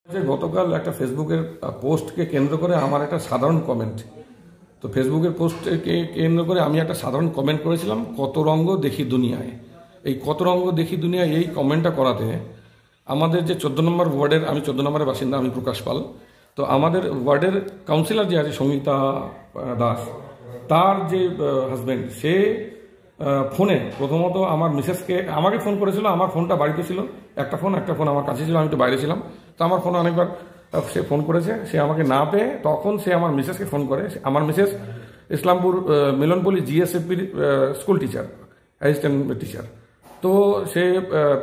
গতকাল একটা ফেসবুকের পোস্টকে কেন্দ্র করে আমার একটা সাধারণ কমেন্ট, তো ফেসবুকের পোস্টকে কেন্দ্র করে আমি একটা সাধারণ কমেন্ট করেছিলাম, কত রঙ্গ দেখি দুনিয়ায়। এই কত রঙ্গ দেখি দুনিয়ায় এই কমেন্টটা করাতে আমাদের যে 14 নম্বর ওয়ার্ডের, আমি 14 নম্বরের বাসিন্দা, আমি প্রকাশ পাল। তো আমাদের ওয়ার্ডের কাউন্সিলর যে আছে সঙ্গীতা দাস, তার যে হাজব্যান্ড, সে ফোনে প্রথমত আমার মিসেসকে আমাকে ফোন করেছিল। আমার ফোনটা বাড়িতে ছিল, একটা ফোন আমার কাছে ছিল, আমি একটু বাইরে ছিলাম। তো আমার ফোনে অনেকবার সে ফোন করেছে। সে আমাকে না পেয়ে তখন সে আমার মিসেসকে ফোন করে। আমার মিসেস ইসলামপুর মিলনপল্লী জিএসএফপির স্কুল টিচার, অ্যাসিস্ট্যান্ট টিচার। তো সে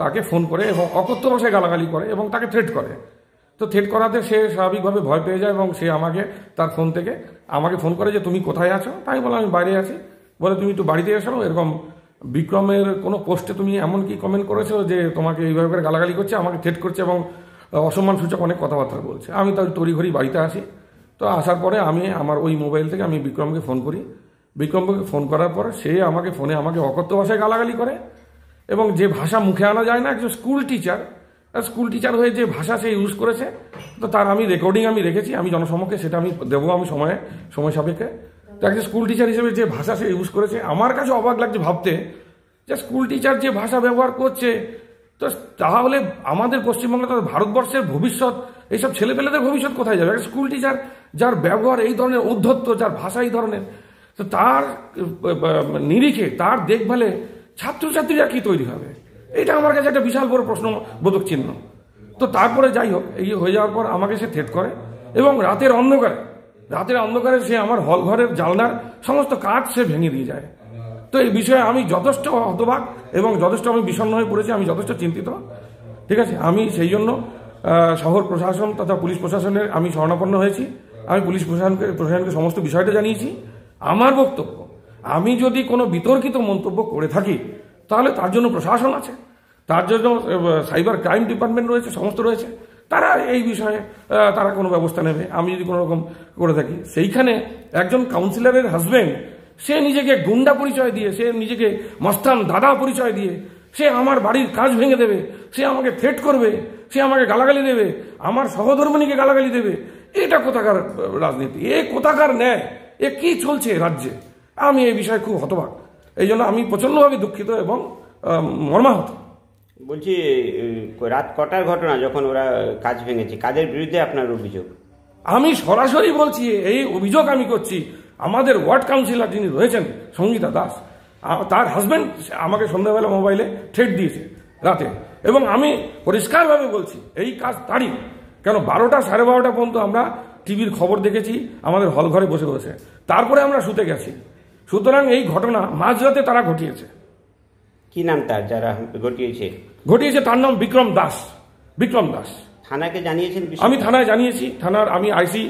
তাকে ফোন করে এবং অকথ্য ভাষায় গালাগালি করে এবং তাকে থ্রেট করে। তো থ্রেট করাতে সে স্বাভাবিকভাবে ভয় পেয়ে যায় এবং সে আমাকে তার ফোন থেকে আমাকে ফোন করে যে তুমি কোথায় আছো। তাই বলে আমি বাইরে আছি, বলে তুমি একটু বাড়িতে এসো, এরকম বিক্রমের কোনো পোস্টে তুমি এমন কি কমেন্ট করেছো যে তোমাকে এইভাবে করে গালাগালি করছে, আমাকে থ্রেট করছে এবং অসম্মান সূচক অনেক কথাবার্তা বলছে। আমি তার তড়িঘড়ি বাড়িতে আসি। তো আসার পরে আমি আমার ওই মোবাইল থেকে আমি বিক্রমকে ফোন করি। বিক্রমকে ফোন করার পর সে আমাকে ফোনে আমাকে অকথ্য ভাষায় গালাগালি করে এবং যে ভাষা মুখে আনা যায় না, একজন স্কুল টিচার হয়ে যে ভাষা সে ইউজ করেছে, তো তার আমি রেকর্ডিং আমি রেখেছি, আমি জনসমক্ষে সেটা আমি দেবো আমি সময় সাপেক্ষে। তো একজন স্কুল টিচার হিসেবে যে ভাষা সে ইউজ করেছে, আমার কাছে অবাক লাগছে ভাবতে যে স্কুল টিচার যে ভাষা ব্যবহার করছে, তো তাহলে আমাদের পশ্চিমবঙ্গে তো ভারতবর্ষের ভবিষ্যৎ, এইসব ছেলেপেলেদের ভবিষ্যৎ কোথায় যাবে? একটা স্কুল টিচার যার ব্যবহার এই ধরনের, উদ্ধত্ত, যার ভাষা এই ধরনের, তো তার নিরিখে, তার দেখভালে ছাত্রছাত্রীরা কি তৈরি হবে? এটা আমার কাছে একটা বিশাল বড় প্রশ্নবোধক চিহ্ন। তো তারপরে যাই হোক, এই হয়ে যাওয়ার পর আমাকে সে থ্রেট করে এবং রাতের অন্ধকারে সে আমার হল ঘরের জানলার সমস্ত কাঁচ সে ভেঙে দিয়ে যায়। তো এই বিষয়ে আমি যথেষ্ট হতবাক এবং যথেষ্ট আমি বিষণ্ণ হয়ে পড়েছি, আমি যথেষ্ট চিন্তিত। ঠিক আছে, আমি সেই জন্য শহর প্রশাসন তথা পুলিশ প্রশাসনের আমি শরণাপন্ন হয়েছি। আমি পুলিশ প্রশাসনকে সমস্ত বিষয়টা জানিয়েছি। আমার বক্তব্য, আমি যদি কোনো বিতর্কিত মন্তব্য করে থাকি তাহলে তার জন্য প্রশাসন আছে, তার জন্য সাইবার ক্রাইম ডিপার্টমেন্ট রয়েছে, সমস্ত রয়েছে, তারা এই বিষয়ে তারা কোনো ব্যবস্থা নেবে। আমি যদি কোনো রকম করে থাকি, সেইখানে একজন কাউন্সিলরের হাজব্যান্ড সে নিজেকে গুন্ডা পরিচয় দিয়ে, সে নিজেকে মস্তান দাদা পরিচয় দিয়ে সে আমার বাড়ির কাজ ভেঙে দেবে, সে আমাকে থ্রেট করবে, সে আমাকে গালাগালি দেবে, আমার সহধর্মিণীকে গালাগালি দেবে। এটা কোথাকার রাজনীতি? এ কোথাকার ন্যায়? এ কি চলছে রাজ্যে? আমি এই বিষয়ে খুব হতবাক। এই জন্য আমি প্রচণ্ডভাবে দুঃখিত এবং মর্মাহত। বলছি, রাত কটার ঘটনা যখন ওরা কাজ ভেঙেছে? কাদের বিরুদ্ধে আপনার অভিযোগ? আমি সরাসরি বলছি, এই অভিযোগ আমি করছি আমাদের ওয়ার্ড কাউন্সিলর যিনি রয়েছেন সঙ্গীতা দাস, তার হাজব্যান্ড আমাকে সন্ধ্যাবেলা মোবাইলে থ্রেট দিয়েছে রাতে। এবং আমি পরিষ্কারভাবে বলছি এই কাজ তারই। কেন 12টা সাড়ে 12টা পর্যন্ত আমরা টিভির খবর দেখেছি আমাদের হল ঘরে বসে বসে, তারপরে আমরা শুতে গেছি। সুতরাং এই ঘটনা মাঝরাতে তারা ঘটিয়েছে। কি নাম তার যারা ঘটিয়েছে? তার নাম বিক্রম দাস। থানাকে জানিয়েছেন? আমি থানায় জানিয়েছি, থানার আমি আইসি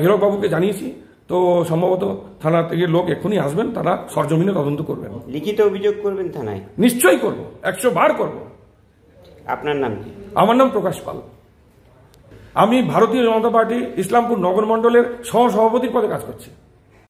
হীরকবাবুকে জানিয়েছি। তো সম্ভবত থানা থেকে লোক এক্ষুনি আসবেন, তারা সরজমিনে তদন্ত করবেন। লিখিত অভিযোগ করবেন থানায়? নিশ্চয়ই করব, 100 বার করব। আপনার নাম কি? আমার নাম প্রকাশ পাল। আমি ভারতীয় জনতা পার্টি ইসলামপুর নগর মণ্ডলের সহ সভাপতির পদে কাজ করছি।